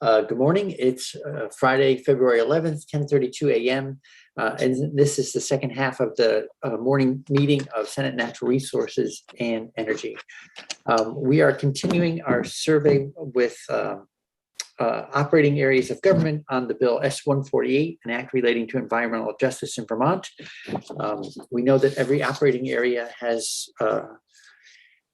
Good morning. It's Friday, February 11th, 10:32 a.m. And this is the second half of the morning meeting of Senate Natural Resources and Energy. We are continuing our survey with operating areas of government on the bill S-148, an act relating to environmental justice in Vermont. We know that every operating area has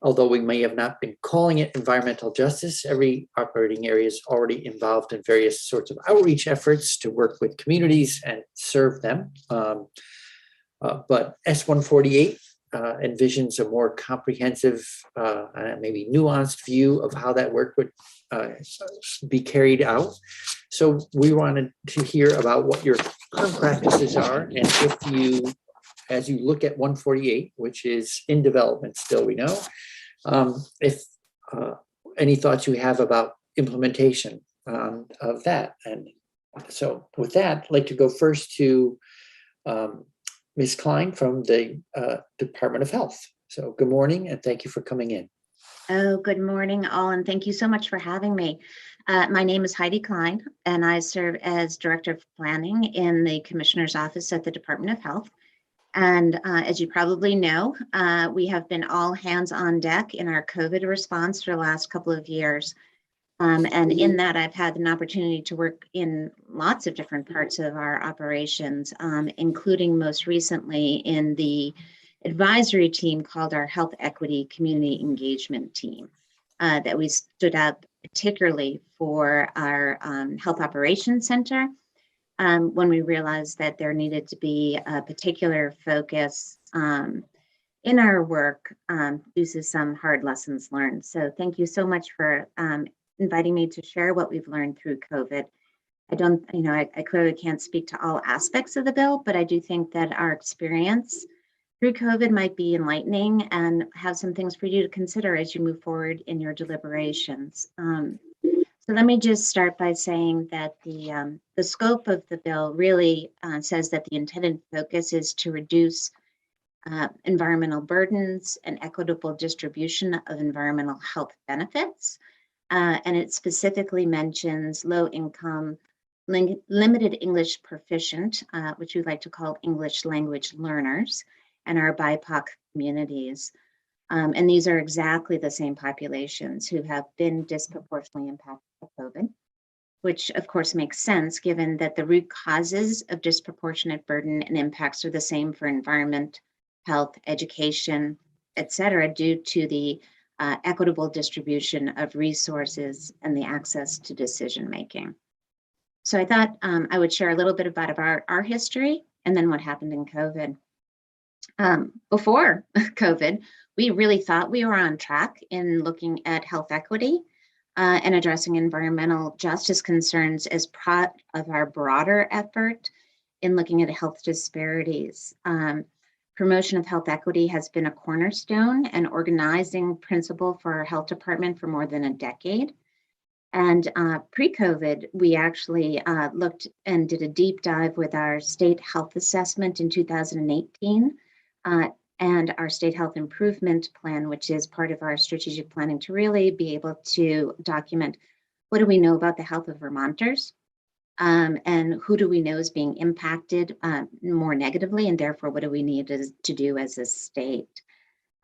although we may have not been calling it environmental justice, every operating area is already involved in various sorts of outreach efforts to work with communities and serve them. But S-148 envisions a more comprehensive, maybe nuanced view of how that work would be carried out. So we wanted to hear about what your current practices are, and if you, as you look at 148, which is in development still, we know, if any thoughts you have about implementation of that. And so with that, I'd like to go first to Ms. Klein from the Department of Health. So good morning, and thank you for coming in. Oh, good morning, all, and thank you so much for having me. My name is Heidi Klein, and I serve as Director of Planning in the Commissioner's Office at the Department of Health. And as you probably know, we have been all hands on deck in our COVID response for the last couple of years. And in that, I've had an opportunity to work in lots of different parts of our operations, including most recently in the advisory team called our Health Equity Community Engagement Team that we stood up particularly for our Health Operations Center. When we realized that there needed to be a particular focus in our work due to some hard lessons learned. So thank you so much for inviting me to share what we've learned through COVID. I clearly can't speak to all aspects of the bill, but I do think that our experience through COVID might be enlightening and have some things for you to consider as you move forward in your deliberations. So let me just start by saying that the scope of the bill really says that the intended focus is to reduce environmental burdens and equitable distribution of environmental health benefits. And it specifically mentions low income, limited English proficient, which we like to call English language learners, and our BIPOC communities. And these are exactly the same populations who have been disproportionately impacted by COVID, which of course makes sense given that the root causes of disproportionate burden and impacts are the same for environment, health, education, et cetera, due to the equitable distribution of resources and the access to decision making. So I thought I would share a little bit about our history and then what happened in COVID. Before COVID, we really thought we were on track in looking at health equity and addressing environmental justice concerns as part of our broader effort in looking at health disparities. Promotion of health equity has been a cornerstone and organizing principle for our health department for more than a decade. And pre-COVID, we actually looked and did a deep dive with our state health assessment in 2018. And our state health improvement plan, which is part of our strategic planning to really be able to document what do we know about the health of Vermonters and who do we know is being impacted more negatively, and therefore what do we need to do as a state.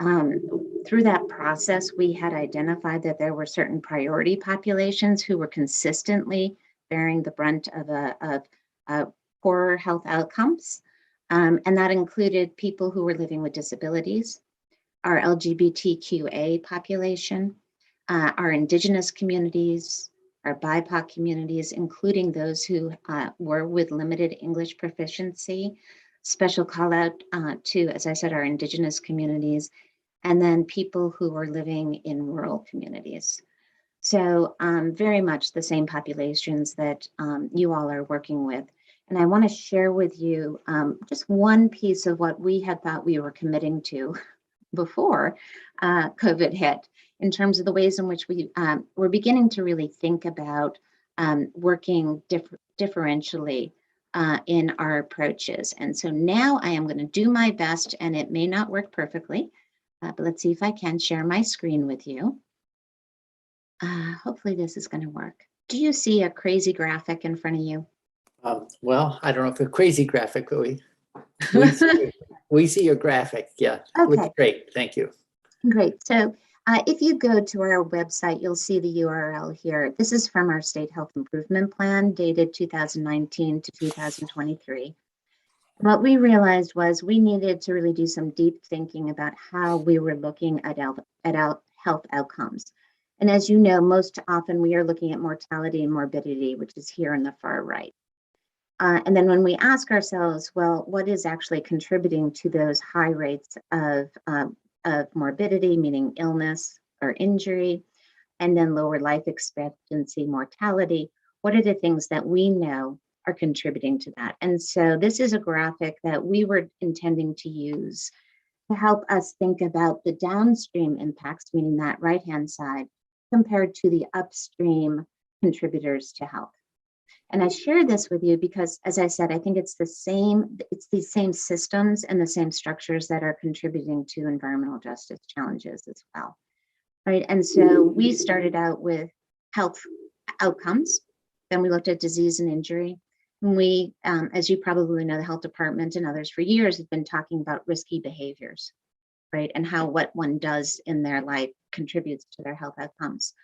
Through that process, we had identified that there were certain priority populations who were consistently bearing the brunt of poorer health outcomes. And that included people who were living with disabilities, our LGBTQA population, our Indigenous communities, our BIPOC communities, including those who were with limited English proficiency. Special call out to, as I said, our Indigenous communities, and then people who were living in rural communities. So very much the same populations that you all are working with. And I want to share with you just one piece of what we had thought we were committing to before COVID hit, in terms of the ways in which we were beginning to really think about working differentially in our approaches. And so now I am going to do my best, and it may not work perfectly, but let's see if I can share my screen with you. Hopefully this is going to work. Do you see a crazy graphic in front of you? Well, I don't know if a crazy graphic, but we see, we see your graphic. Yeah, looks Okay, great. Thank you. great. So if you go to our website, you'll see the URL here. This is from our State Health Improvement Plan dated 2019 to 2023. What we realized was we needed to really do some deep thinking about how we were looking at health outcomes. And as you know, most often we are looking at mortality and morbidity, which is here on the far right. And then when we ask ourselves, well, what is actually contributing to those high rates of morbidity, meaning illness or injury, and then lower life expectancy, mortality, what are the things that we know are contributing to that? And so this is a graphic that we were intending to use to help us think about the downstream impacts, meaning that right-hand side, compared to the upstream contributors to health. And I share this with you because, as I said, I think it's these same systems and the same structures that are contributing to environmental justice challenges as well, right? And so we started out with health outcomes, then we looked at disease and injury. And we, as you probably know, the health department and others for years have been talking about risky behaviors, right? And how what one does in their life contributes to their health outcomes.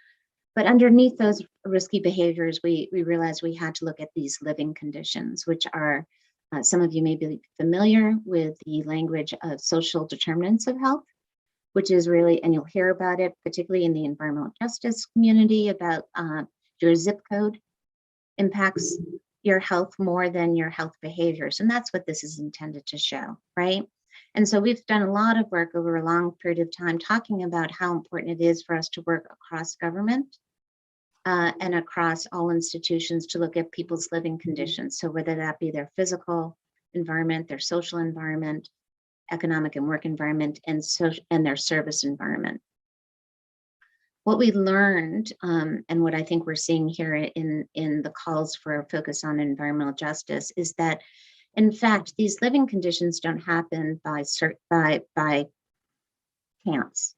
But underneath those risky behaviors, we realized we had to look at these living conditions, which are, some of you may be familiar with the language of social determinants of health, which is really, and you'll hear about it, particularly in the environmental justice community, about your zip code impacts your health more than your health behaviors. And that's what this is intended to show, right? And so we've done a lot of work over a long period of time talking about how important it is for us to work across government and across all institutions to look at people's living conditions. So whether that be their physical environment, their social environment, economic and work environment, and their service environment. What we learned, and what I think we're seeing here in the calls for a focus on environmental justice, is that, in fact, these living conditions don't happen by chance,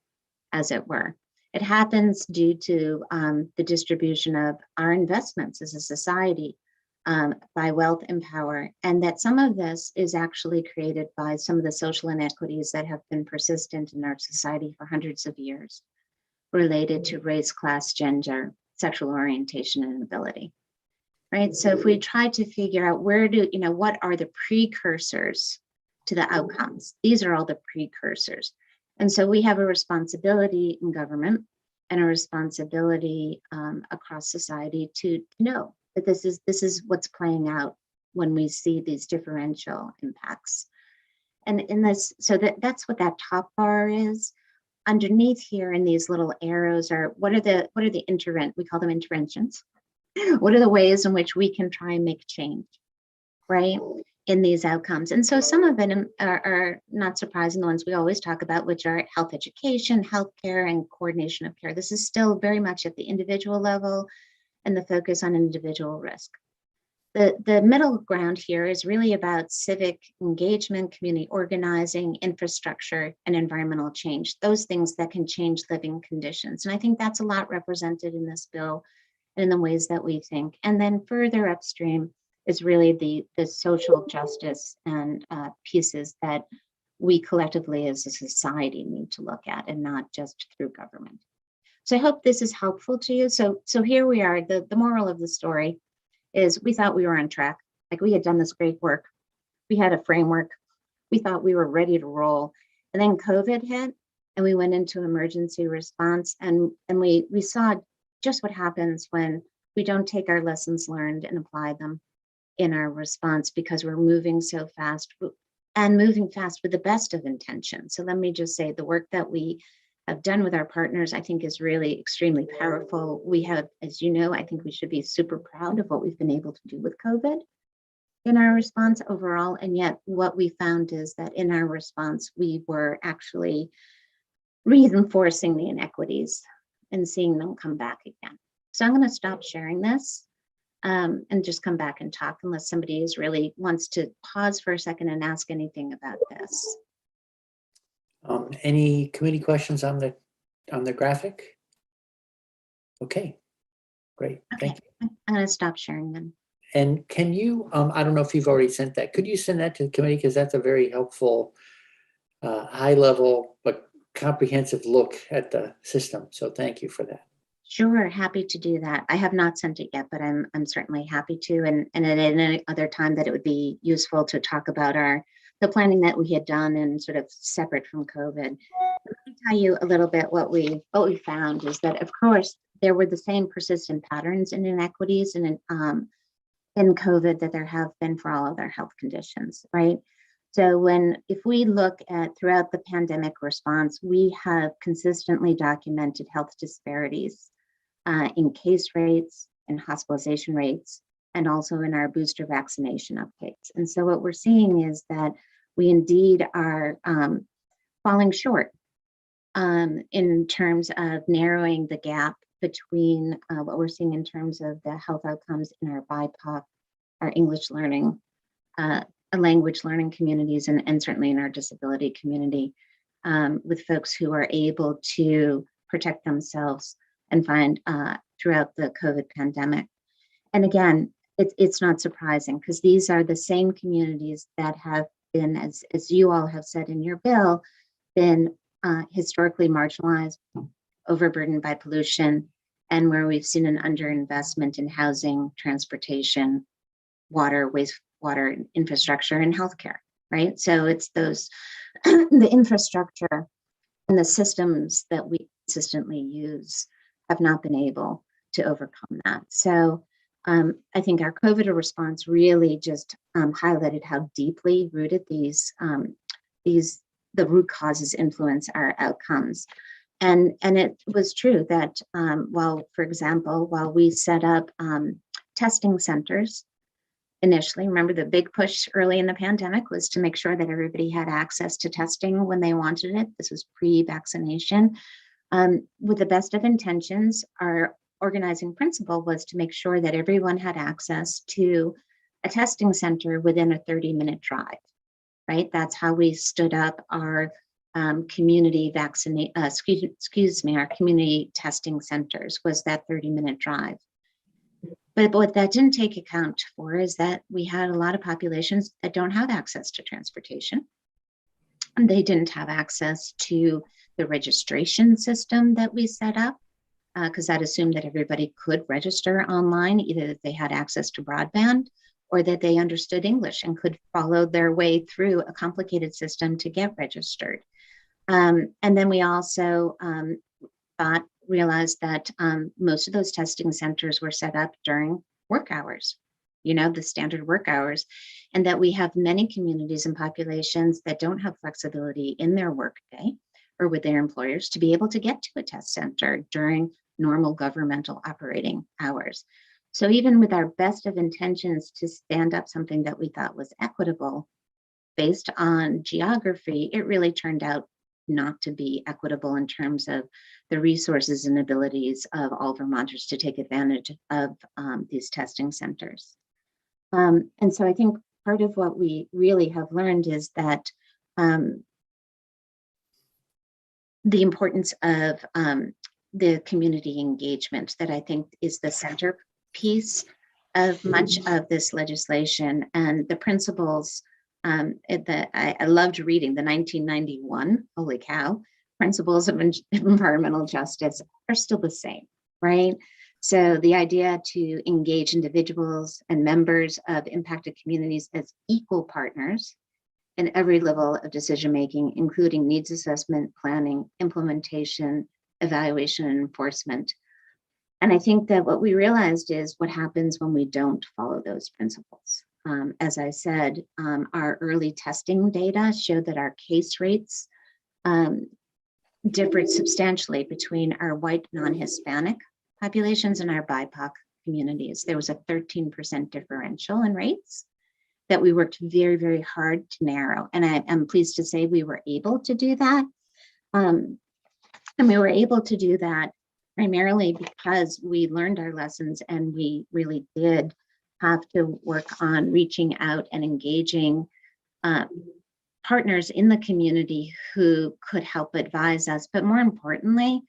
as it were. It happens due to the distribution of our investments as a society by wealth and power, and that some of this is actually created by some of the social inequities that have been persistent in our society for hundreds of years, related to race, class, gender, sexual orientation, and ability. Right. So if we try to figure out what are the precursors to the outcomes, these are all the precursors. And so we have a responsibility in government and a responsibility across society to know that this is what's playing out when we see these differential impacts. And in this, so that's what that top bar is. Underneath here in these little arrows are what are the we call them interventions. What are the ways in which we can try and make change, right, in these outcomes? And so some of them are not surprising, the ones we always talk about, which are health education, healthcare, and coordination of care. This is still very much at the individual level and the focus on individual risk. The middle ground here is really about civic engagement, community organizing, infrastructure, and environmental change, those things that can change living conditions. And I think that's a lot represented in this bill and in the ways that we think. And then further upstream is really the social justice and pieces that we collectively as a society need to look at, and not just through government. So I hope this is helpful to you. So here we are. The moral of the story is we thought we were on track. Like, we had done this great work. We had a framework. We thought we were ready to roll. And then COVID hit and we went into emergency response, and we saw just what happens when we don't take our lessons learned and apply them in our response, because we're moving so fast and moving fast with the best of intentions. So let me just say, the work that we have done with our partners, I think, is really extremely powerful. We have, as you know, I think we should be super proud of what we've been able to do with COVID in our response overall. And yet what we found is that in our response, we were actually reinforcing the inequities and seeing them come back again. So I'm going to stop sharing this and just come back and talk, unless somebody really wants to pause for a second and ask anything about this. Any committee questions on the graphic? Okay. Great, Okay, thank you. I'm gonna stop sharing them. And can you, I don't know if you've already sent that, could you send that to the committee? Because that's a very helpful, high level, but comprehensive look at the system. So thank you for that. Sure, happy to do that. I have not sent it yet, but I'm certainly happy to. And at any other time that it would be useful to talk about the planning that we had done and sort of separate from COVID. Let me tell you a little bit what we found is that, of course, there were the same persistent patterns in inequities and in COVID that there have been for all other health conditions, right? So if we look at throughout the pandemic response, we have consistently documented health disparities in case rates and hospitalization rates, and also in our booster vaccination uptakes. And so what we're seeing is that we indeed are falling short in terms of narrowing the gap between what we're seeing in terms of the health outcomes in our BIPOC, our English learning, language learning communities, and certainly in our disability community, with folks who are able to protect themselves and find throughout the COVID pandemic. And again, it's not surprising because these are the same communities that have been, as you all have said in your bill, been historically marginalized, overburdened by pollution, and where we've seen an underinvestment in housing, transportation, water, wastewater infrastructure, and healthcare, right? So it's those, the infrastructure and the systems that we consistently use have not been able to overcome that. So I think our COVID response really just highlighted how deeply rooted the root causes influence our outcomes. And it was true that for example, while we set up testing centers initially, remember the big push early in the pandemic was to make sure that everybody had access to testing when they wanted it. This was pre-vaccination. With the best of intentions, our organizing principle was to make sure that everyone had access to a testing center within a 30-minute drive, right? That's how we stood up our community our community testing centers, was that 30-minute drive. But what that didn't take account for is that we had a lot of populations that don't have access to transportation. And they didn't have access to the registration system that we set up, because that assumed that everybody could register online, either that they had access to broadband or that they understood English and could follow their way through a complicated system to get registered. And then we also realized that most of those testing centers were set up during work hours, the standard work hours, and that we have many communities and populations that don't have flexibility in their workday or with their employers to be able to get to a test center during normal governmental operating hours. So even with our best of intentions to stand up something that we thought was equitable based on geography, it really turned out not to be equitable in terms of the resources and abilities of all Vermonters to take advantage of these testing centers. And so I think part of what we really have learned is that the importance of the community engagement, that I think is the centerpiece of much of this legislation, and the principles I loved reading the 1991, holy cow, principles of environmental justice are still the same, right? So the idea to engage individuals and members of impacted communities as equal partners in every level of decision-making, including needs assessment, planning, implementation, evaluation, and enforcement. And I think that what we realized is what happens when we don't follow those principles. As I said, our early testing data showed that our case rates differed substantially between our white non-Hispanic populations and our BIPOC communities. There was a 13% differential in rates that we worked very, very hard to narrow. And I am pleased to say we were able to do that. And we were able to do that primarily because we learned our lessons, and we really did have to work on reaching out and engaging partners in the community who could help advise us. But more importantly,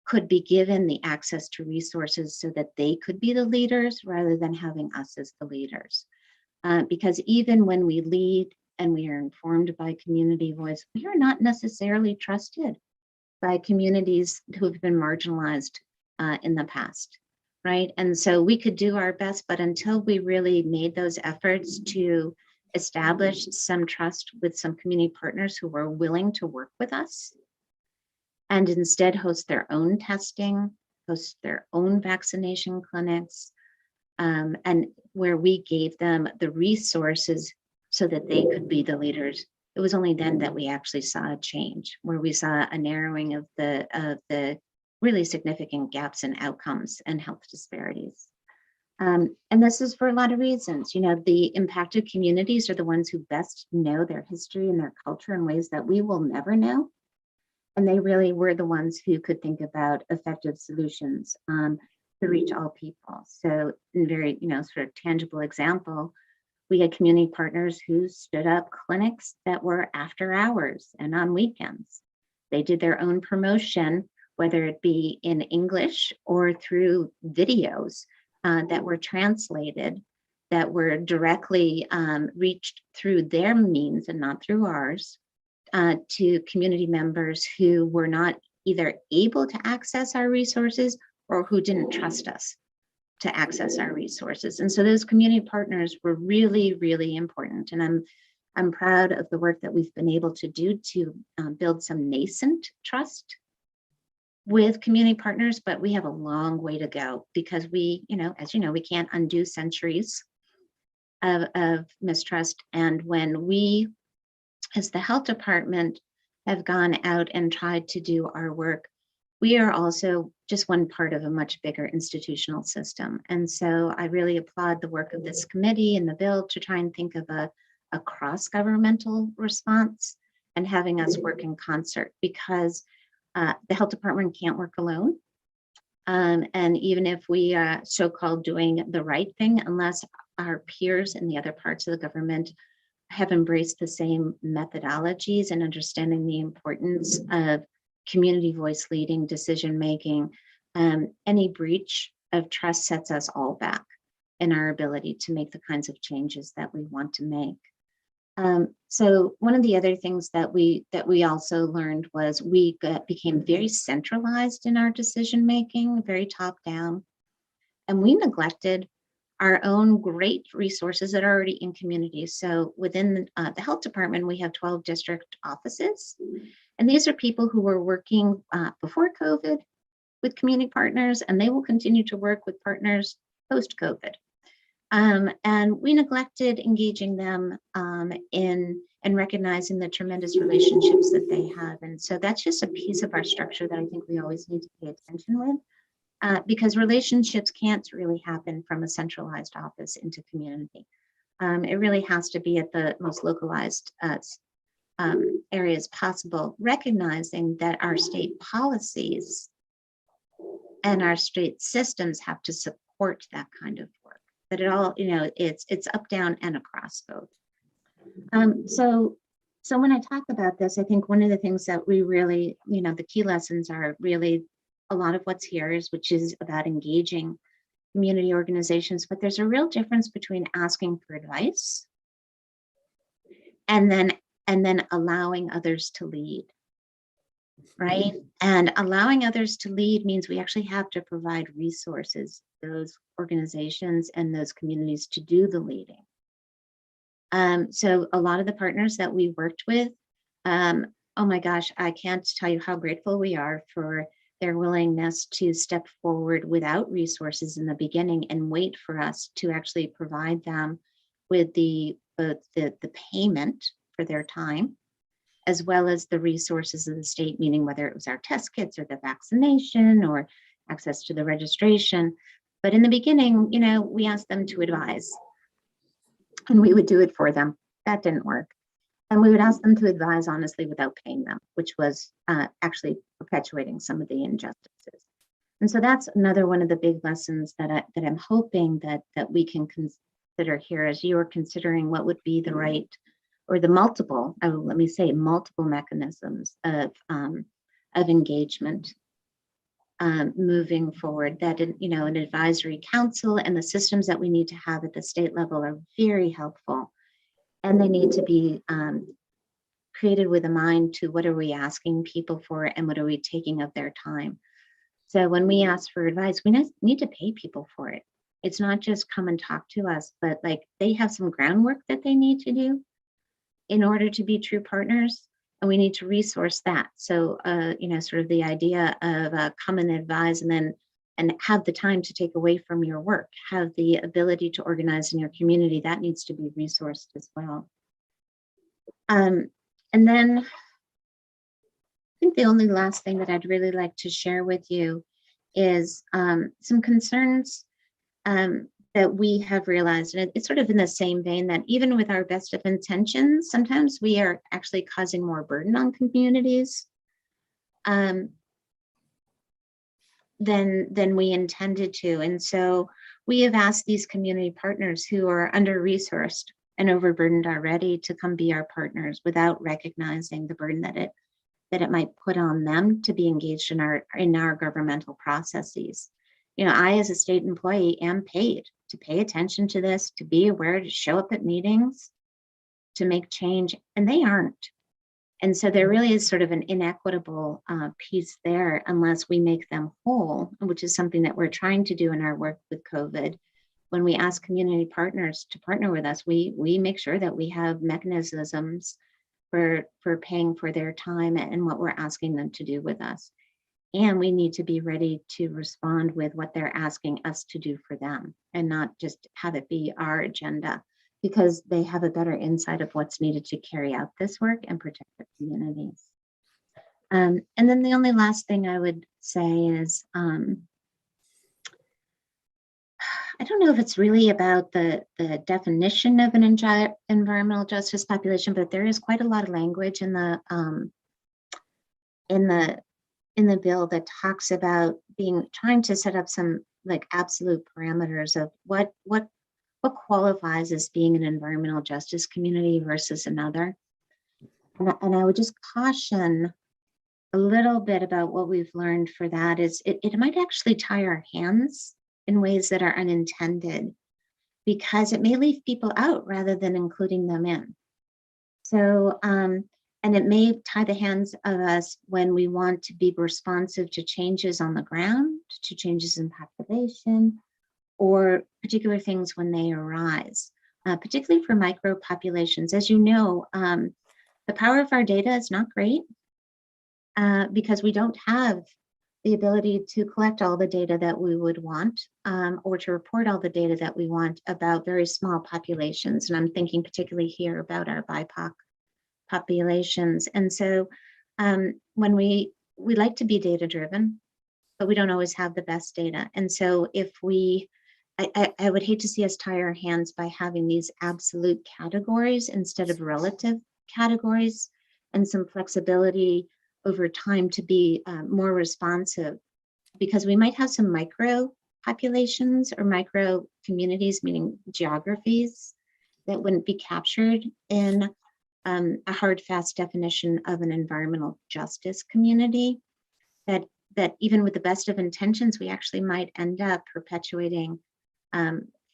could be given the access to resources so that they could be the leaders rather than having us as the leaders. Because even when we lead and we are informed by community voice, we are not necessarily trusted by communities who have been marginalized in the past, right? And so we could do our best, but until we really made those efforts to establish some trust with some community partners who were willing to work with us and instead host their own testing, host their own vaccination clinics, and where we gave them the resources so that they could be the leaders. It was only then that we actually saw a change, where we saw a narrowing of the really significant gaps in outcomes and health disparities. And this is for a lot of reasons. You know, the impacted communities are the ones who best know their history and their culture in ways that we will never know. And they really were the ones who could think about effective solutions to reach all people. So in very, sort of tangible example, we had community partners who stood up clinics that were after hours and on weekends. They did their own promotion, whether it be in English or through videos that were translated, that were directly reached through their means and not through ours, to community members who were not either able to access our resources or who didn't trust us to access our resources. And so those community partners were really, really important. And I'm proud of the work that we've been able to do to build some nascent trust with community partners, but we have a long way to go because we, as you know, we can't undo centuries of mistrust. And when we, as the health department, have gone out and tried to do our work, we are also just one part of a much bigger institutional system. And so I really applaud the work of this committee and the bill to try and think of a cross-governmental response and having us work in concert, because the health department can't work alone. And even if we are so-called doing the right thing, unless our peers in the other parts of the government have embraced the same methodologies and understanding the importance of community voice leading decision making, any breach of trust sets us all back in our ability to make the kinds of changes that we want to make. So one of the other things that we also learned was we became very centralized in our decision making, very top down, and we neglected our own great resources that are already in communities. So within the health department, we have 12 district offices. And these are people who were working before COVID with community partners, and they will continue to work with partners post-COVID. And we neglected engaging them in and recognizing the tremendous relationships that they have. And so that's just a piece of our structure that I think we always need to pay attention with, because relationships can't really happen from a centralized office into community. It really has to be at the most localized areas possible, recognizing that our state policies and our state systems have to support that kind of work, that it all, it's up, down, and across both. So when I talk about this, I think one of the things that we really, the key lessons are really a lot of what's here is, which is about engaging community organizations, but there's a real difference between asking for advice and then allowing others to lead, right? And allowing others to lead means we actually have to provide resources to those organizations and those communities to do the leading. So a lot of the partners that we worked with, oh my gosh, I can't tell you how grateful we are for their willingness to step forward without resources in the beginning and wait for us to actually provide them with the payment for their time, as well as the resources of the state, meaning whether it was our test kits or the vaccination or access to the registration. But in the beginning, we asked them to advise, and we would do it for them. That didn't work. And we would ask them to advise honestly without paying them, which was actually perpetuating some of the injustices. And so that's another one of the big lessons that I'm hoping that we can consider here as you are considering what would be the right, or the multiple, let me say multiple mechanisms of engagement. moving forward. That an advisory council and the systems that we need to have at the state level are very helpful, and they need to be created with a mind to what are we asking people for and what are we taking of their time. So when we ask for advice, we need to pay people for it. It's not just come and talk to us, but like they have some groundwork that they need to do in order to be true partners, and we need to resource that. So, sort of the idea of come and advise and have the time to take away from your work, have the ability to organize in your community, that needs to be resourced as well. And then I think the only last thing that I'd really like to share with you is some concerns that we have realized, and it's sort of in the same vein that even with our best of intentions, sometimes we are actually causing more burden on communities than we intended to. And so we have asked these community partners who are under-resourced and overburdened already to come be our partners without recognizing the burden that it might put on them to be engaged in our governmental processes. I, as a state employee, am paid to pay attention to this, to be aware, to show up at meetings, to make change, and they aren't. And so there really is sort of an inequitable piece there unless we make them whole, which is something that we're trying to do in our work with COVID. When we ask community partners to partner with us, we make sure that we have mechanisms for paying for their time and what we're asking them to do with us. And we need to be ready to respond with what they're asking us to do for them and not just have it be our agenda, because they have a better insight of what's needed to carry out this work and protect the communities. And then the only last thing I would say is, I don't know if it's really about the definition of an environmental justice population, but there is quite a lot of language in the bill that talks about trying to set up some like absolute parameters of what qualifies as being an environmental justice community versus another. And I would just caution a little bit about what we've learned for that is it might actually tie our hands in ways that are unintended, because it may leave people out rather than including them in. So, and it may tie the hands of us when we want to be responsive to changes on the ground, to changes in population, or particular things when they arise, particularly for micro populations. As you know, the power of our data is not great because we don't have the ability to collect all the data that we would want or to report all the data that we want about very small populations. And I'm thinking particularly here about our BIPOC populations. And so when we like to be data driven, but we don't always have the best data. And so if I would hate to see us tie our hands by having these absolute categories instead of relative categories, and some flexibility over time to be more responsive, because we might have some micro populations or micro communities, meaning geographies, that wouldn't be captured in a hard, fast definition of an environmental justice community, that even with the best of intentions, we actually might end up perpetuating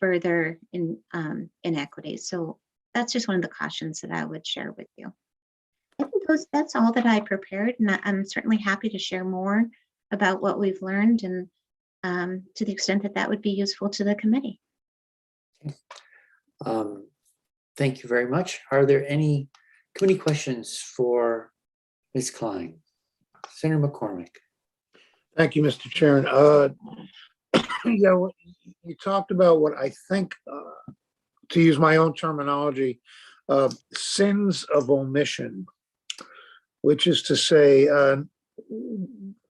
further inequities. So that's just one of the cautions that I would share with you. I think that's all that I prepared, and I'm certainly happy to share more about what we've learned, and to the extent that that would be useful to the committee. Thank you very much. Are there any committee questions for Ms. Klein? Senator McCormick. Thank you, Mr. Chairman. Yeah, you talked about what I think, to use my own terminology, sins of omission, which is to say,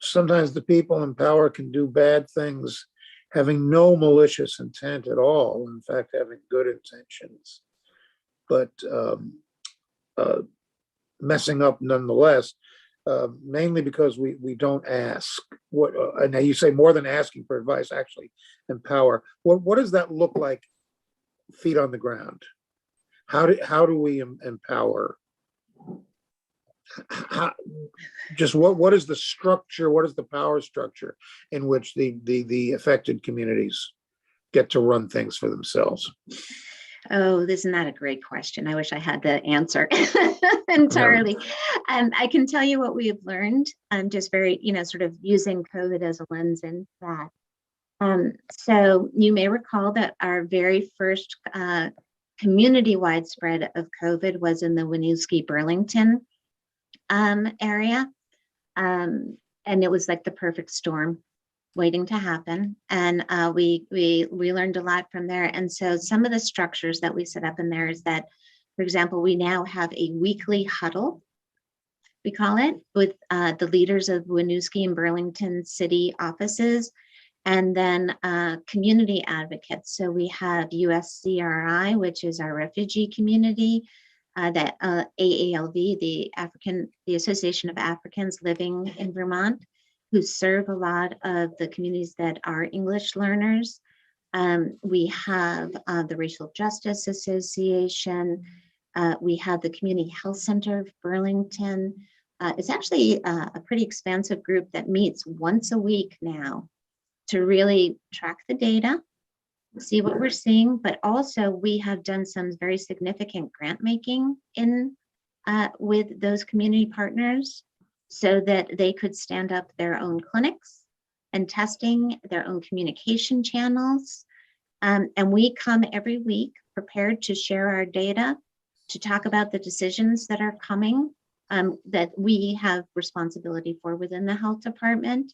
sometimes the people in power can do bad things having no malicious intent at all, in fact, having good intentions, but messing up nonetheless, mainly because we don't ask. And now you say more than asking for advice, actually empower. What does that look like, feet on the ground? How do we empower? how, just what is the structure? What is the power structure in which the affected communities get to run things for themselves? Oh, isn't that a great question? I wish I had the answer entirely. I can tell you what we have learned. I'm just very, sort of using COVID as a lens in that. So you may recall that our very first community-wide spread of COVID was in the Winooski Burlington area. And it was like the perfect storm waiting to happen. And we learned a lot from there. And so some of the structures that we set up in there is that, for example, we now have a weekly huddle, we call it, with the leaders of Winooski and Burlington city offices, and then community advocates. So we have USCRI, which is our refugee community, that AALV, the Association of Africans Living in Vermont, who serve a lot of the communities that are English learners. We have the Racial Justice Association. We have the Community Health Center of Burlington. It's actually a pretty expansive group that meets once a week now to really track the data, see what we're seeing, but also we have done some very significant grant making with those community partners, so that they could stand up their own clinics and testing, their own communication channels. And we come every week prepared to share our data, to talk about the decisions that are coming, that we have responsibility for within the health department,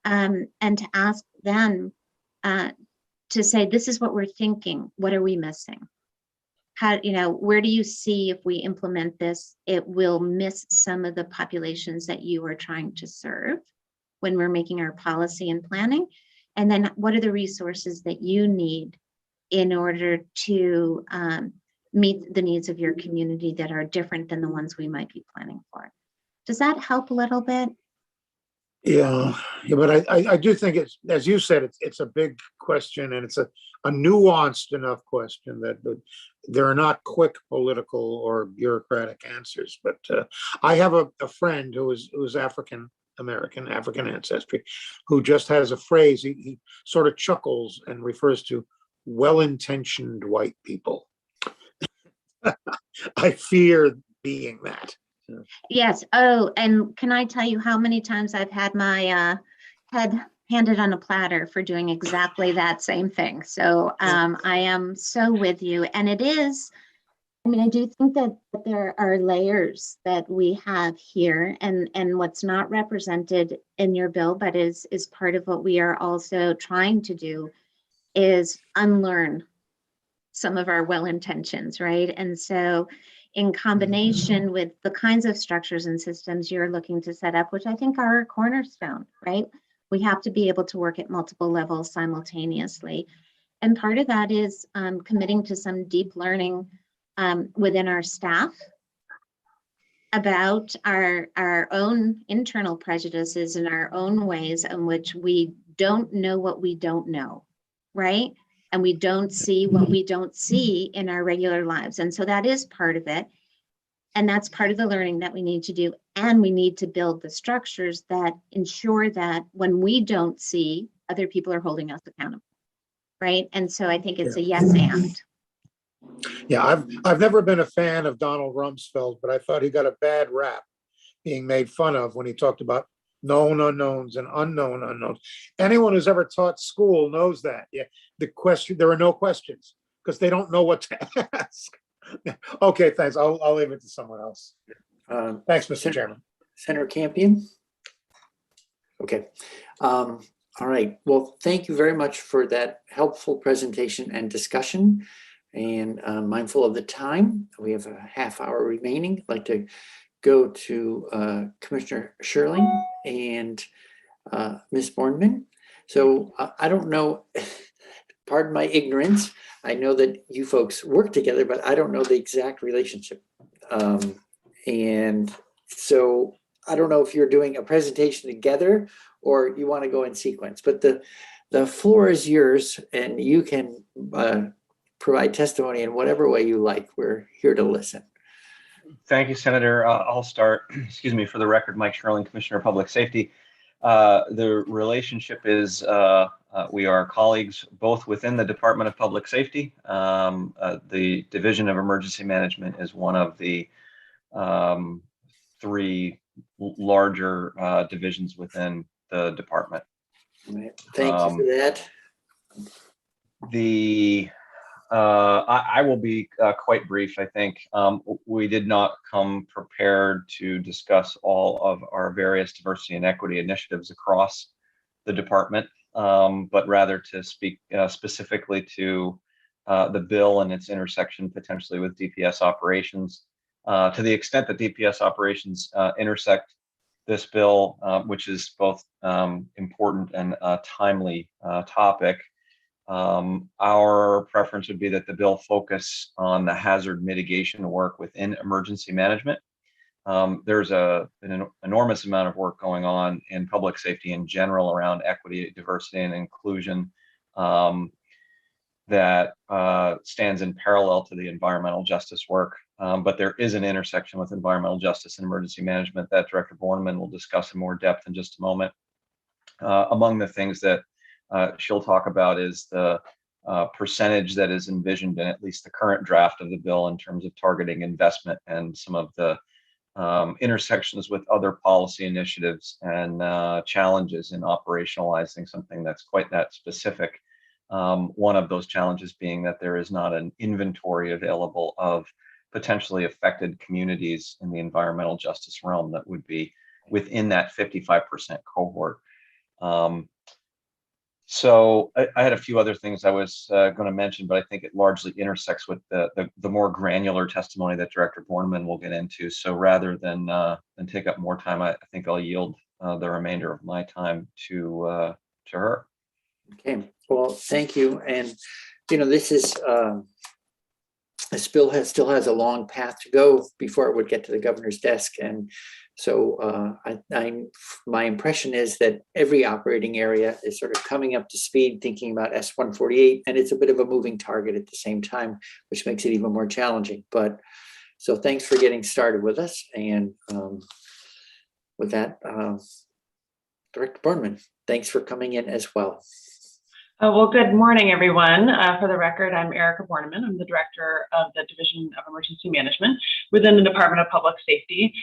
and to ask them to say, this is what we're thinking, what are we missing? How, where do you see if we implement this, it will miss some of the populations that you are trying to serve when we're making our policy and planning? And then what are the resources that you need in order to meet the needs of your community that are different than the ones we might be planning for? Does that help a little bit? Yeah, but I do think it's, as you said, it's a big question, and it's a nuanced enough question that there are not quick political or bureaucratic answers. But I have a friend who's African American, African ancestry, who just has a phrase. He sort of chuckles and refers to well-intentioned white people. I fear being that. Yes. Oh, and can I tell you how many times I've had my head handed on a platter for doing exactly that same thing? So I am so with you. And it is, I do think that there are layers that we have here, and what's not represented in your bill, but is part of what we are also trying to do, is unlearn some of our well intentions, right? And so in combination with the kinds of structures and systems you're looking to set up, which I think are a cornerstone, right? We have to be able to work at multiple levels simultaneously. And part of that is committing to some deep learning within our staff about our own internal prejudices and our own ways in which we don't know what we don't know, right? And we don't see what we don't see in our regular lives. And so that is part of it. And that's part of the learning that we need to do. And we need to build the structures that ensure that when we don't see, other people are holding us accountable, right? And so I think it's a yes and. Yeah, I've never been a fan of Donald Rumsfeld, but I thought he got a bad rap being made fun of when he talked about known unknowns and unknown unknowns. Anyone who's ever taught school knows that. Yeah, there are no questions because they don't know what to ask. Okay, thanks. I'll leave it to someone else. Thanks, Mr. Chairman. Senator Campion. Okay. All right. Well, thank you very much for that helpful presentation and discussion. And mindful of the time, we have a half hour remaining. I'd like to go to Commissioner Shirley and Ms. Bornman. So I don't know, pardon my ignorance. I know that you folks work together, but I don't know the exact relationship. And so I don't know if you're doing a presentation together or you want to go in sequence, but the floor is yours and you can provide testimony in whatever way you like. We're here to listen. Thank you, Senator. I'll start. Excuse me, for the record, Mike Sherling, Commissioner of Public Safety. The relationship is we are colleagues both within the Department of Public Safety. The Division of Emergency Management is one of the three larger divisions within the department. Right. Thank you for that. I will be quite brief. I think we did not come prepared to discuss all of our various diversity and equity initiatives across the department, but rather to speak specifically to the bill and its intersection potentially with DPS operations. To the extent that DPS operations intersect this bill, which is both important and a timely topic. Our preference would be that the bill focus on the hazard mitigation work within emergency management. There's an enormous amount of work going on in public safety in general around equity, diversity, and inclusion that stands in parallel to the environmental justice work. But there is an intersection with environmental justice and emergency management that Director Borneman will discuss in more depth in just a moment. Among the things that she'll talk about is the percentage that is envisioned in at least the current draft of the bill in terms of targeting investment and some of the intersections with other policy initiatives and challenges in operationalizing something that's quite that specific. One of those challenges being that there is not an inventory available of potentially affected communities in the environmental justice realm that would be within that 55% cohort. So I had a few other things I was going to mention, but I think it largely intersects with the more granular testimony that Director Borneman will get into. So rather than take up more time, I think I'll yield the remainder of my time to her. Okay, well, thank you. And, you know, this is, this bill still has a long path to go before it would get to the governor's desk. And so my impression is that every operating area is sort of coming up to speed, thinking about S148, and it's a bit of a moving target at the same time, which makes it even more challenging. But so thanks for getting started with us. And with that, Director Borneman, thanks for coming in as well. Well, good morning, everyone. For the record, I'm Erica Borneman. I'm the Director of the Division of Emergency Management within the Department of Public Safety.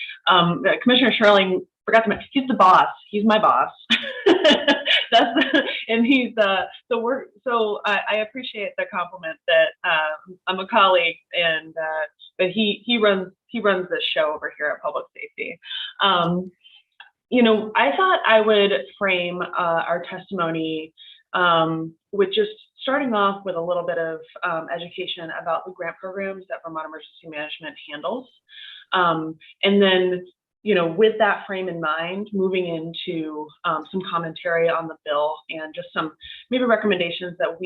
Commissioner Sherling forgot to mention, he's the boss. He's my boss. And he's so I appreciate the compliment that I'm a colleague, and but he runs this show over here at Public Safety. You know, I thought I would frame our testimony with just starting off with a little bit of education about the grant programs that Vermont Emergency Management handles. And then, you know, with that frame in mind, moving into some commentary on the bill and just some maybe recommendations that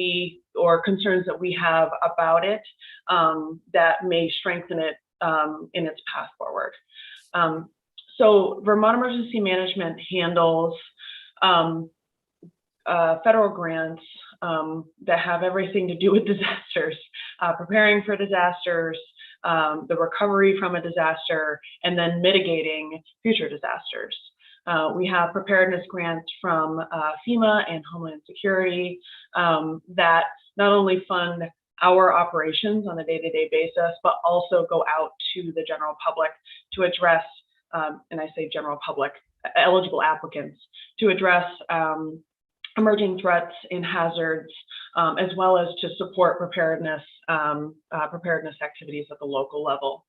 or concerns that we have about it that may strengthen it in its path forward. So Vermont Emergency Management handles federal grants that have everything to do with disasters, preparing for disasters, the recovery from a disaster, and then mitigating future disasters. We have preparedness grants from FEMA and Homeland Security that not only fund our operations on a day-to-day basis, but also go out to the general public to address, and I say general public, eligible applicants, to address emerging threats and hazards, as well as to support preparedness activities at the local level.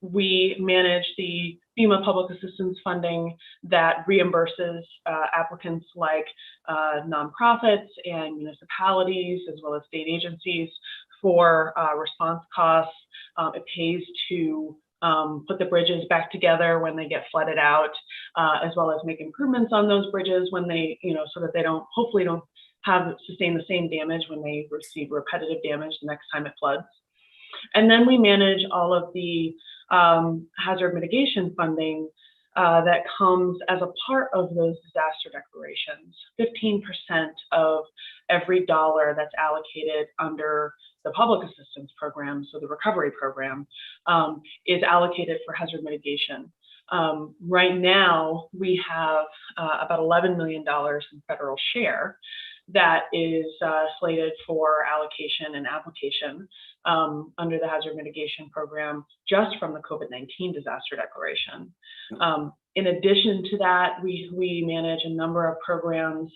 We manage the FEMA public assistance funding that reimburses applicants like nonprofits and municipalities, as well as state agencies, for response costs. It pays to put the bridges back together when they get flooded out, as well as make improvements on those bridges when they, so that they hopefully don't sustain the same damage when they receive repetitive damage the next time it floods. And then we manage all of the hazard mitigation funding that comes as a part of those disaster declarations. 15% of every dollar that's allocated under the public assistance program, so the recovery program, is allocated for hazard mitigation. Right now, we have about $11 million in federal share that is slated for allocation and application under the hazard mitigation program just from the COVID-19 disaster declaration. In addition to that, we manage a number of programs,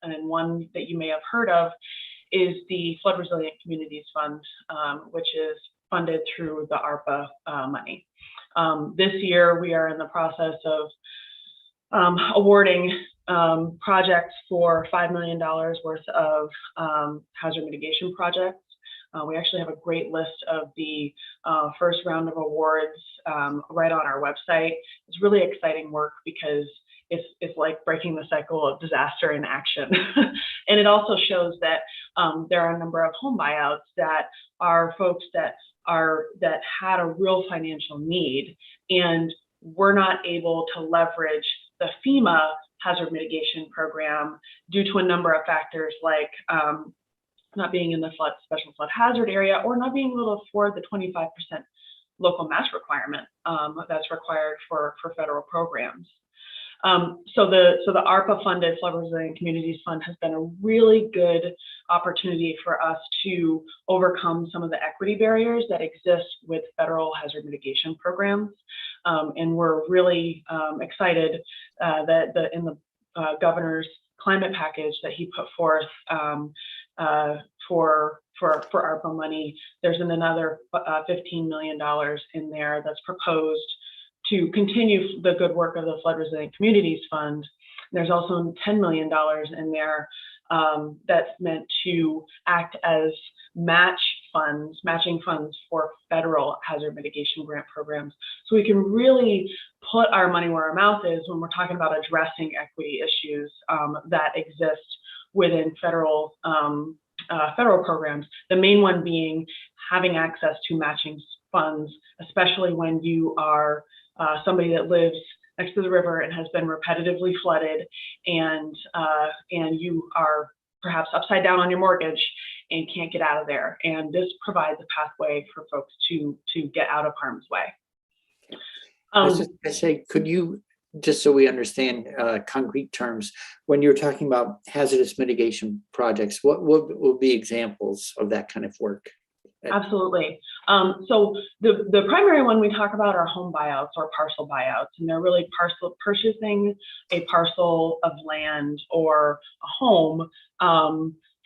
and one that you may have heard of is the Flood Resilient Communities Fund, which is funded through the ARPA money. This year, we are in the process of awarding projects for $5 million worth of hazard mitigation projects. We actually have a great list of the first round of awards right on our website. It's really exciting work because it's like breaking the cycle of disaster in action. And it also shows that there are a number of home buyouts that are folks that had a real financial need and were not able to leverage the FEMA hazard mitigation program due to a number of factors like not being in the special flood hazard area or not being able to afford the 25% local match requirement that's required for federal programs. So the ARPA funded Flood Resilient Communities Fund has been a really good opportunity for us to overcome some of the equity barriers that exist with federal hazard mitigation programs. And we're really excited that in the governor's climate package that he put forth for ARPA money, there's another $15 million in there that's proposed to continue the good work of the Flood Resilient Communities Fund. There's also $10 million in there that's meant to act as matching funds for federal hazard mitigation grant programs. So we can really put our money where our mouth is when we're talking about addressing equity issues that exist within federal programs. The main one being having access to matching funds, especially when you are somebody that lives next to the river and has been repetitively flooded, and you are perhaps upside down on your mortgage and can't get out of there. And this provides a pathway for folks to get out of harm's way. I was just gonna say, could you, just so we understand concrete terms, when you're talking about hazardous mitigation projects, what will be examples of that kind of work? Absolutely. So the primary one we talk about are home buyouts or parcel buyouts, and they're really purchasing a parcel of land or a home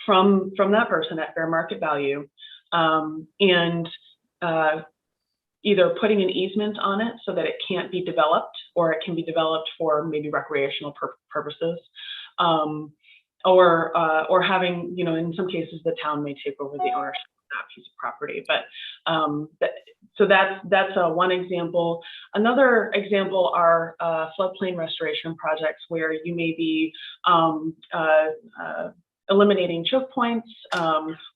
from that person at fair market value, and either putting an easement on it so that it can't be developed, or it can be developed for maybe recreational purposes, or having, in some cases, the town may take over the ownership that piece of property. But so that's one example. Another example are floodplain restoration projects where you may be eliminating choke points,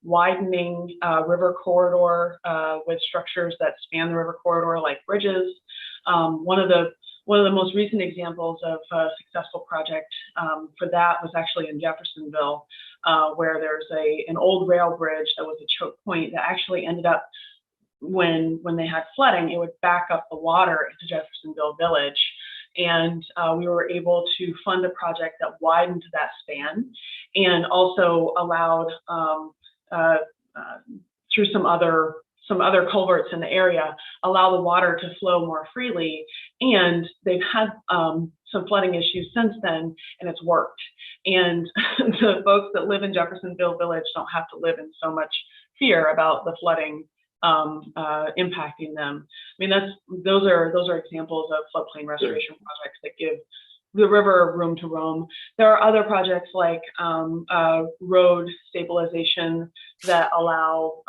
widening river corridor with structures that span the river corridor like bridges. One of the most recent examples of a successful project for that was actually in Jeffersonville, where there's an old rail bridge that was a choke point that actually ended up, when they had flooding, it would back up the water into Jeffersonville Village. And we were able to fund a project that widened that span and also allowed, through some other culverts in the area, allow the water to flow more freely. And they've had some flooding issues since then, and it's worked. And the folks that live in Jeffersonville Village don't have to live in so much fear about the flooding impacting them. I mean, those are examples of floodplain restoration projects that give the river room to roam. There are other projects like road stabilization that allow,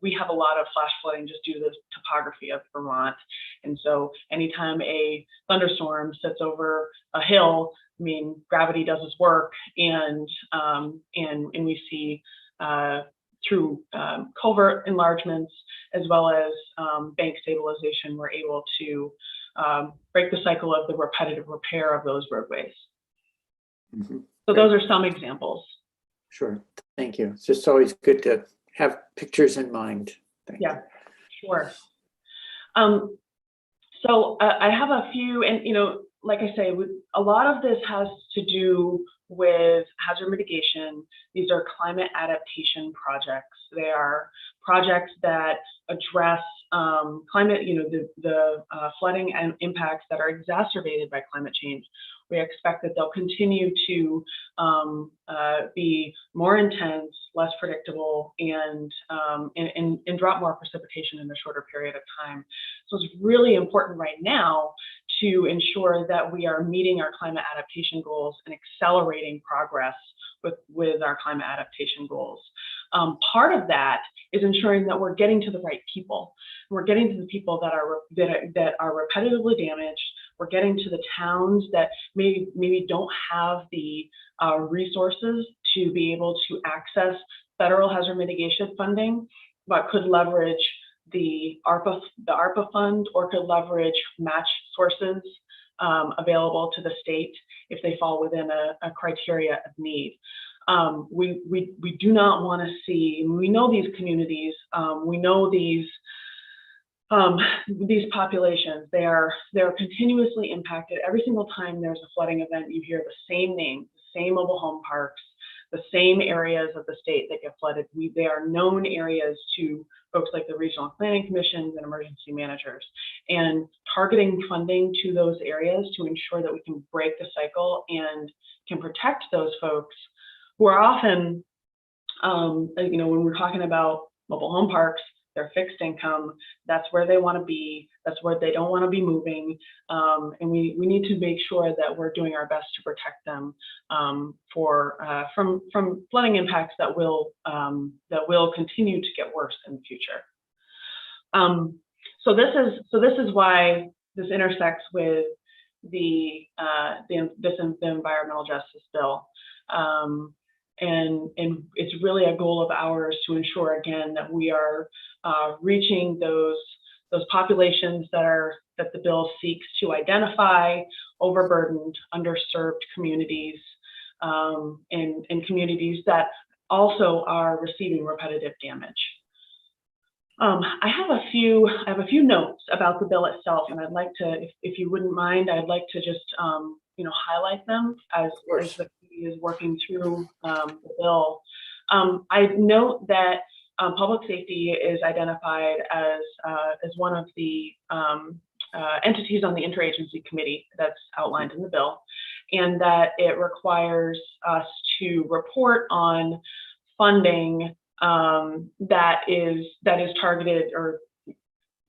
we have a lot of flash flooding just due to the topography of Vermont. And so anytime a thunderstorm sits over a hill, I mean, gravity does its work, and we see through culvert enlargements as well as bank stabilization, we're able to break the cycle of the repetitive repair of those roadways. Mhm. So those are some examples. Sure, thank you. It's just always good to have pictures in mind. Thank you. Yeah, sure. So I have a few, and like I say, a lot of this has to do with hazard mitigation. These are climate adaptation projects. They are projects that address climate, the flooding and impacts that are exacerbated by climate change. We expect that they'll continue to be more intense, less predictable, and drop more precipitation in a shorter period of time. So it's really important right now to ensure that we are meeting our climate adaptation goals and accelerating progress with our climate adaptation goals. Part of that is ensuring that we're getting to the right people. We're getting to the people that are repetitively damaged. We're getting to the towns that maybe don't have the resources to be able to access federal hazard mitigation funding, but could leverage the ARPA fund, or could leverage match sources available to the state if they fall within a criteria of need. We do not want to see, we know these communities, we know these populations, they're continuously impacted. Every single time there's a flooding event, you hear the same names, the same mobile home parks, the same areas of the state that get flooded. They are known areas to folks like the regional planning commissions and emergency managers, and targeting funding to those areas to ensure that we can break the cycle and can protect those folks who are often, when we're talking about mobile home parks, they're fixed income, that's where they want to be, that's where they don't want to be moving, and we need to make sure that we're doing our best to protect them from flooding impacts that will continue to get worse in the future. So this is why this intersects with the environmental justice bill. And it's really a goal of ours to ensure, again, that we are reaching those populations that the bill seeks to identify: overburdened, underserved communities, and communities that also are receiving repetitive damage. I have a few notes about the bill itself, and I'd like to, if you wouldn't mind, I'd like to just highlight them as the committee is working through the bill. I note that public safety is identified as one of the entities on the interagency committee that's outlined in the bill, and that it requires us to report on funding that is targeted, or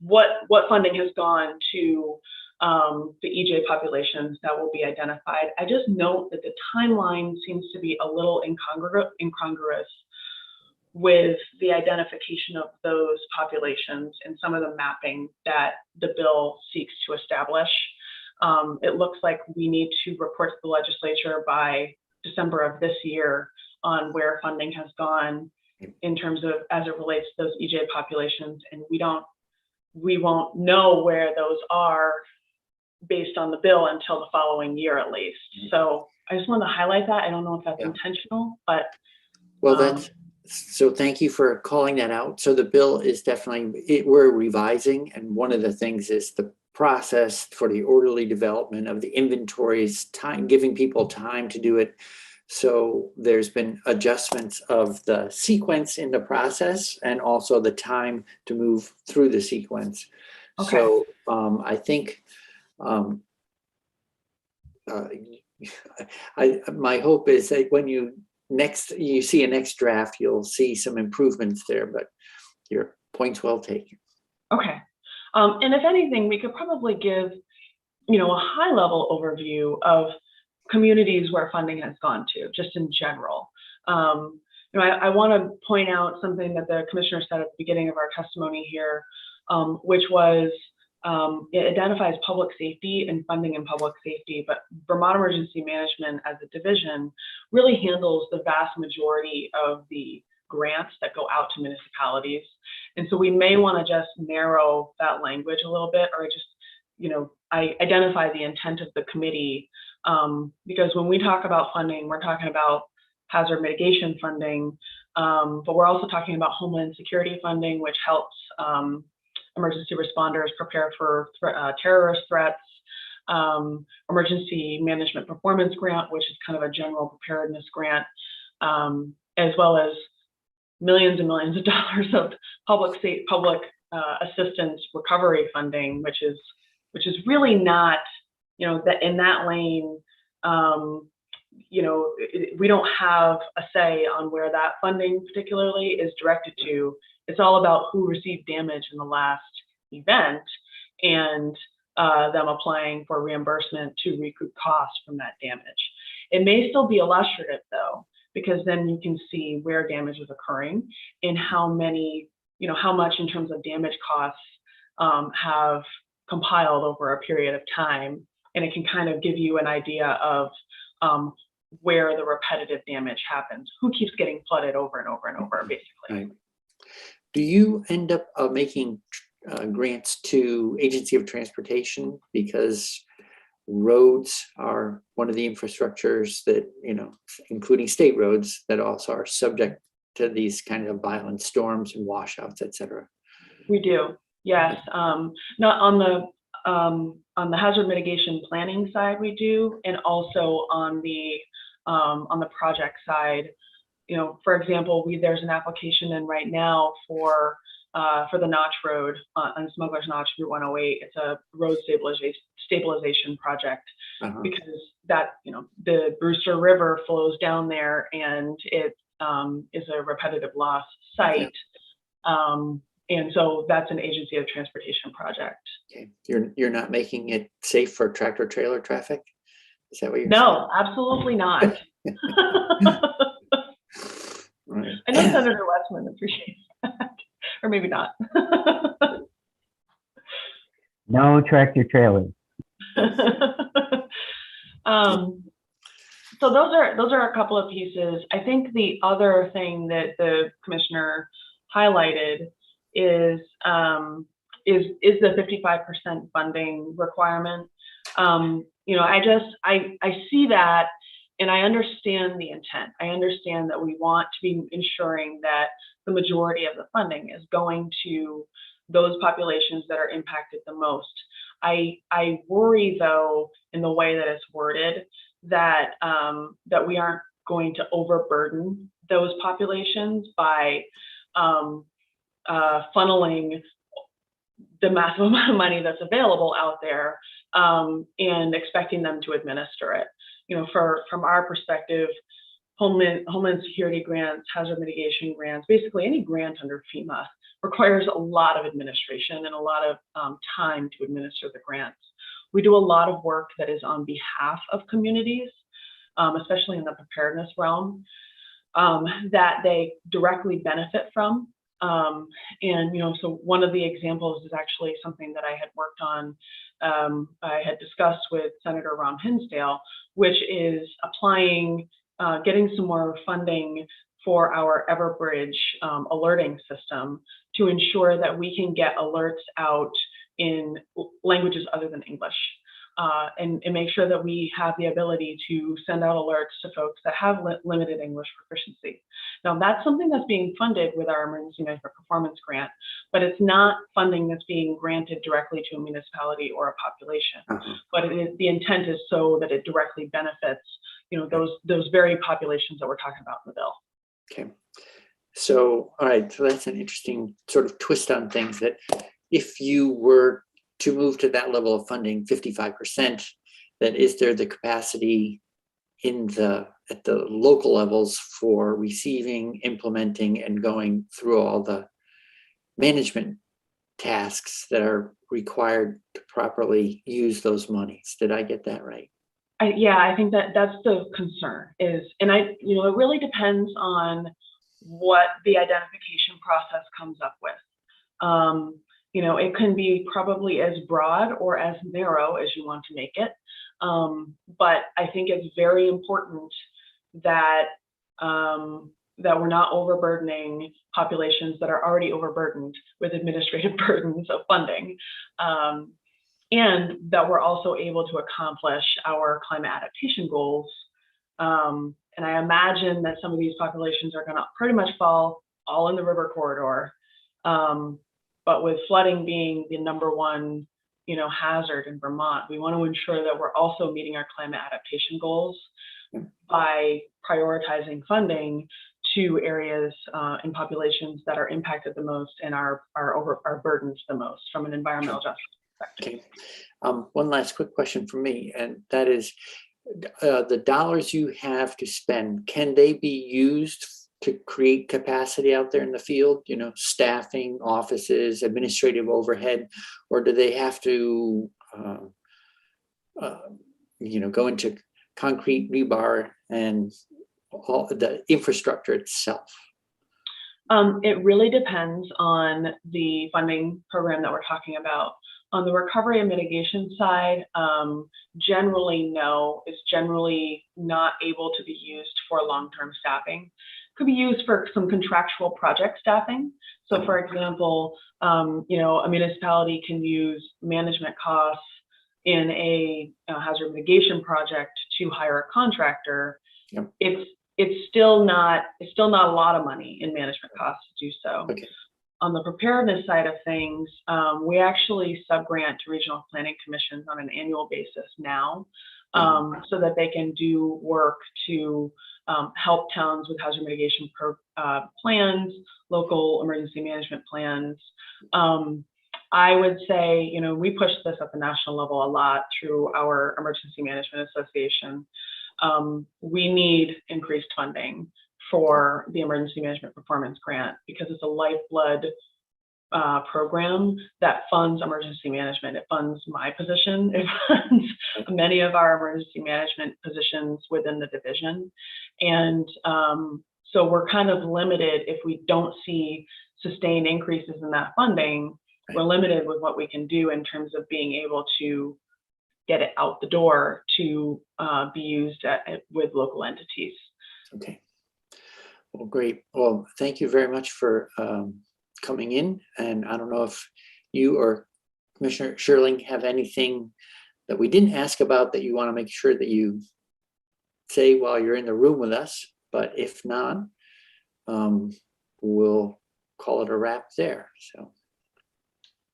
what funding has gone to the EJ populations that will be identified. I just note that the timeline seems to be a little incongruous with the identification of those populations and some of the mapping that the bill seeks to establish. It looks like we need to report to the legislature by December of this year on where funding has gone in terms of, as it relates to those EJ populations, and we won't know where those are based on the bill until the following year at least. So I just wanted to highlight that. I don't know if that's intentional, but so thank you for calling that out. So the bill is definitely, we're revising, and one of the things is the process for the orderly development of the inventories, time, giving people time to do it. So there's been adjustments of the sequence in the process, and also the time to move through the sequence. Okay. So I think my hope is that when you see a next draft, you'll see some improvements there, but your point's well taken. Okay. And if anything, we could probably give, a high level overview of communities where funding has gone to, just in general. I want to point out something that the commissioner said at the beginning of our testimony here, which was it identifies public safety and funding in public safety, but Vermont Emergency Management as a division really handles the vast majority of the grants that go out to municipalities. And so we may want to just narrow that language a little bit, or just I identify the intent of the committee, because when we talk about funding, we're talking about hazard mitigation funding, but we're also talking about Homeland Security funding, which helps emergency responders prepare for terrorist threats, Emergency Management Performance Grant, which is kind of a general preparedness grant, as well as millions and millions of dollars of public assistance recovery funding, which is really not, that in that lane, we don't have a say on where that funding particularly is directed to. It's all about who received damage in the last event and them applying for reimbursement to recoup costs from that damage. It may still be illustrative though, because then you can see where damage is occurring and how much in terms of damage costs have compiled over a period of time. And it can kind of give you an idea of where the repetitive damage happens, who keeps getting flooded over and over and over, basically. Right. Do you end up making grants to Agency of Transportation, because roads are one of the infrastructures that, including state roads, that also are subject to these kind of violent storms and washouts, et cetera? We do, yes. Not on the hazard mitigation planning side, we do, and also on the project side. For example, there's an application in right now for the Notch Road on Smuggler's Notch Route 108. It's a road stabilization project, because that, the Brewster River flows down there, and it is a repetitive loss site. And so that's an Agency of Transportation project. Okay, you're not making it safe for tractor trailer traffic? Is that what you're saying? No, absolutely not. Right. I know Senator Westman appreciates that, or maybe not. No tractor trailers. So those are a couple of pieces. I think the other thing that the commissioner highlighted is the 55% funding requirement. I see that, and I understand the intent. I understand that we want to be ensuring that the majority of the funding is going to those populations that are impacted the most. I worry, though, in the way that it's worded, that that we aren't going to overburden those populations by funneling the massive amount of money that's available out there and expecting them to administer it. From our perspective, Homeland Security grants, hazard mitigation grants, basically any grant under FEMA requires a lot of administration and a lot of time to administer the grants. We do a lot of work that is on behalf of communities, especially in the preparedness realm, that they directly benefit from. So one of the examples is actually something that I had worked on, I had discussed with Senator Ron Hinsdale, which is getting some more funding for our Everbridge alerting system to ensure that we can get alerts out in languages other than English, and make sure that we have the ability to send out alerts to folks that have limited English proficiency. Now, that's something that's being funded with our Emergency Management Performance Grant, but it's not funding that's being granted directly to a municipality or a population. But the intent is so that it directly benefits, those very populations that we're talking about in the bill. Okay. So, all right. So that's an interesting sort of twist on things, that if you were to move to that level of funding, 55%, then is there the capacity at the local levels for receiving, implementing, and going through all the management tasks that are required to properly use those monies? Did I get that right? I think that's the concern is, and it really depends on what the identification process comes up with. It can be probably as broad or as narrow as you want to make it. But I think it's very important that that we're not overburdening populations that are already overburdened with administrative burdens of funding. and that we're also able to accomplish our climate adaptation goals. And I imagine that some of these populations are going to pretty much fall all in the river corridor. But with flooding being the #1, hazard in Vermont, we want to ensure that we're also meeting our climate adaptation goals by prioritizing funding to areas and populations that are impacted the most and are burdened the most from an environmental justice perspective. Okay. One last quick question for me, and that is, the dollars you have to spend, can they be used to create capacity out there in the field, staffing, offices, administrative overhead, or do they have to, go into concrete rebar and all the infrastructure itself? It really depends on the funding program that we're talking about. On the recovery and mitigation side, generally no, is generally not able to be used for long-term staffing. Could be used for some contractual project staffing. So for example, a municipality can use management costs in a hazard mitigation project to hire a contractor. Yep. It's still not a lot of money in management costs to do so. Okay. On the preparedness side of things, we actually subgrant to regional planning commissions on an annual basis now, so that they can do work to help towns with hazard mitigation plans, local emergency management plans. I would say, we push this at the national level a lot through our Emergency Management Association. We need increased funding for the Emergency Management Performance Grant because it's a lifeblood program that funds emergency management. It funds my position. It funds many of our emergency management positions within the division. And so we're kind of limited if we don't see sustained increases in that funding. We're limited with what we can do in terms of being able to get it out the door to be used with local entities. Okay. Well, great. Well, thank you very much for coming in. And I don't know if you or Commissioner Sherling have anything that we didn't ask about that you want to make sure that you say while you're in the room with us. But if not, we'll call it a wrap there. So.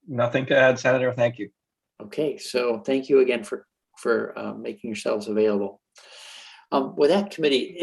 Nothing to add, Senator. Thank you. Okay, so thank you again for making yourselves available. With that committee,